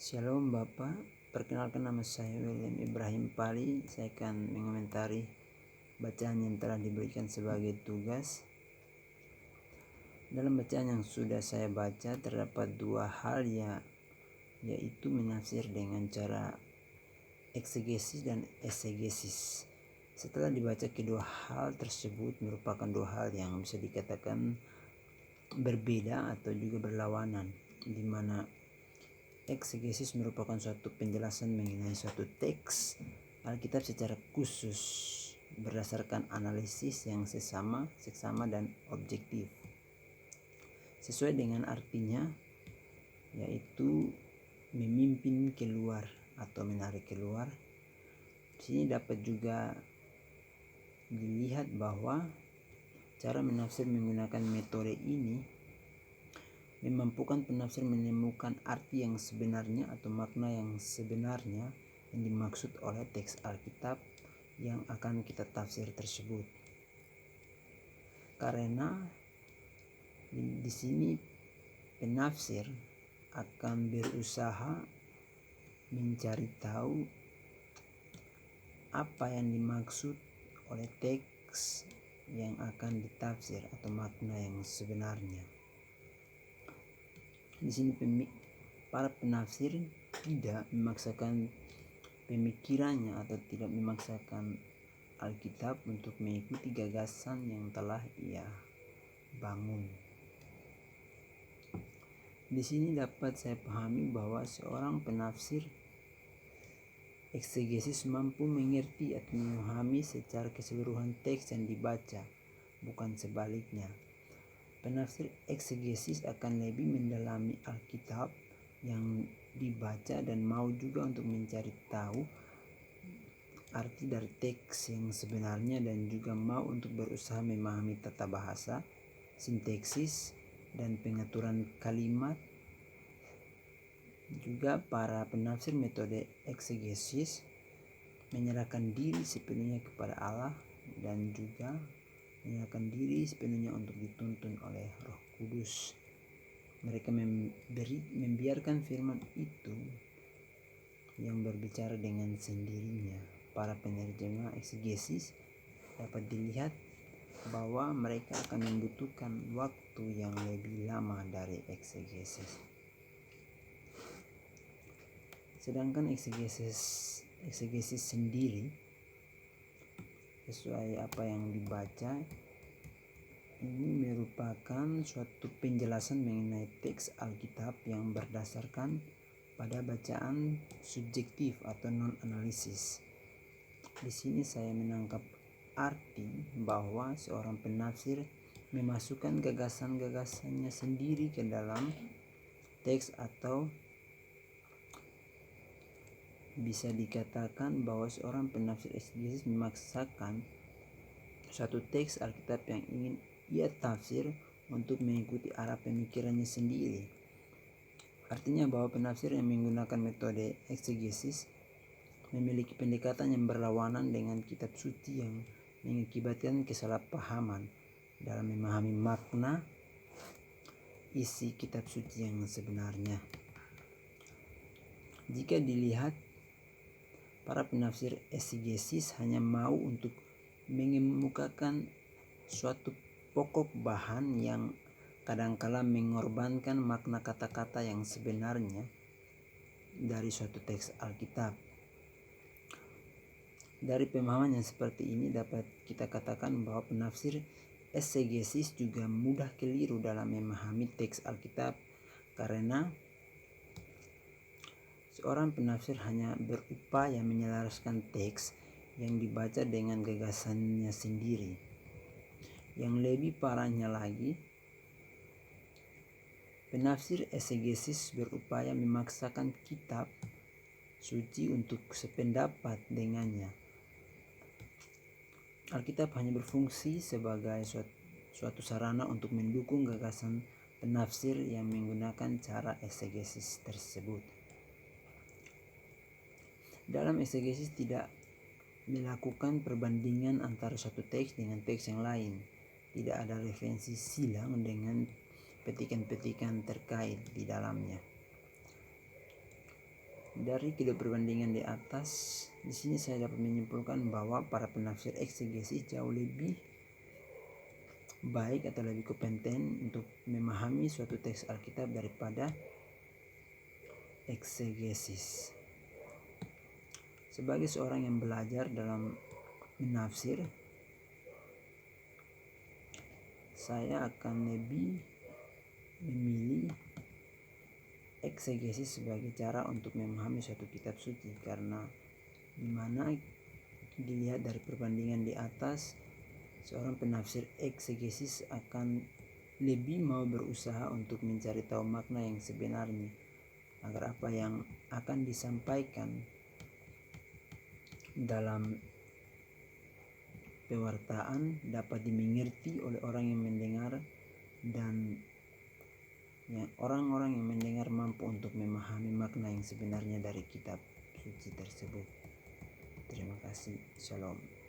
Shalom Bapak, perkenalkan nama saya William Ibrahim Pali. Saya akan mengomentari bacaan yang telah diberikan sebagai tugas. Dalam bacaan yang sudah saya baca terdapat dua hal yaitu menafsir dengan cara eksegesis dan esegesis. Setelah dibaca, kedua hal tersebut merupakan dua hal yang bisa dikatakan berbeda atau juga berlawanan, di mana eksegesis merupakan suatu penjelasan mengenai suatu teks Alkitab secara khusus berdasarkan analisis yang seksama dan objektif sesuai dengan artinya, yaitu memimpin keluar atau menarik keluar. Di sini dapat juga dilihat bahwa cara menafsir menggunakan metode ini memampukan penafsir menemukan arti yang sebenarnya atau makna yang sebenarnya yang dimaksud oleh teks Alkitab yang akan kita tafsir tersebut. Karena di sini penafsir akan berusaha mencari tahu apa yang dimaksud oleh teks yang akan ditafsir atau makna yang sebenarnya. Di sini para penafsir tidak memaksakan pemikirannya atau tidak memaksakan Alkitab untuk mengikuti gagasan yang telah ia bangun. Di sini dapat saya pahami bahwa seorang penafsir eksegesis mampu mengerti atau memahami secara keseluruhan teks yang dibaca, bukan sebaliknya. Penafsir eksegesis akan lebih mendalami Alkitab yang dibaca dan mau juga untuk mencari tahu arti dari teks yang sebenarnya, dan juga mau untuk berusaha memahami tata bahasa, sintaksis, dan pengaturan kalimat. Juga para penafsir metode eksegesis menyerahkan diri sepenuhnya kepada Allah dan juga menyerahkan diri sepenuhnya untuk dituntun oleh Roh Kudus. Mereka membiarkan firman itu yang berbicara dengan sendirinya. Para penerjemah eksegesis dapat dilihat bahwa mereka akan membutuhkan waktu yang lebih lama dari eksegesis. Sedangkan eksegesis sendiri sesuai apa yang dibaca ini merupakan suatu penjelasan mengenai teks Alkitab yang berdasarkan pada bacaan subjektif atau non-analisis. Di sini saya menangkap arti bahwa seorang penafsir memasukkan gagasan-gagasannya sendiri ke dalam teks, atau bisa dikatakan bahwa seorang penafsir eksegesis memaksakan suatu teks Alkitab yang ingin ia tafsir untuk mengikuti arah pemikirannya sendiri. Artinya bahwa penafsir yang menggunakan metode eksegesis memiliki pendekatan yang berlawanan dengan kitab suci yang mengakibatkan kesalahpahaman dalam memahami makna isi kitab suci yang sebenarnya. Jika dilihat, para penafsir eksegesis hanya mau untuk mengemukakan suatu pokok bahan yang kadangkala mengorbankan makna kata-kata yang sebenarnya dari suatu teks Alkitab. Dari pemahaman yang seperti ini dapat kita katakan bahwa penafsir eksegesis juga mudah keliru dalam memahami teks Alkitab, karena seorang penafsir hanya berupaya menyelaraskan teks yang dibaca dengan gagasannya sendiri. Yang lebih parahnya lagi, penafsir eksegesis berupaya memaksakan kitab suci untuk sependapat dengannya. Alkitab hanya berfungsi sebagai suatu sarana untuk mendukung gagasan penafsir yang menggunakan cara eksegesis tersebut. Dalam eksegesis tidak melakukan perbandingan antara suatu teks dengan teks yang lain. Tidak ada referensi silang dengan petikan-petikan terkait di dalamnya. Dari kedua perbandingan di atas, di sini saya dapat menyimpulkan bahwa para penafsir eksegesis jauh lebih baik atau lebih kompeten untuk memahami suatu teks Alkitab daripada eksegesis. Sebagai seorang yang belajar dalam menafsir, saya akan lebih memilih eksegesis sebagai cara untuk memahami suatu kitab suci, karena dimana dilihat dari perbandingan di atas, seorang penafsir eksegesis akan lebih mau berusaha untuk mencari tahu makna yang sebenarnya, agar apa yang akan disampaikan dalam pewartaan dapat dimengerti oleh orang yang mendengar, dan orang-orang yang mendengar mampu untuk memahami makna yang sebenarnya dari kitab suci tersebut. Terima kasih. Shalom.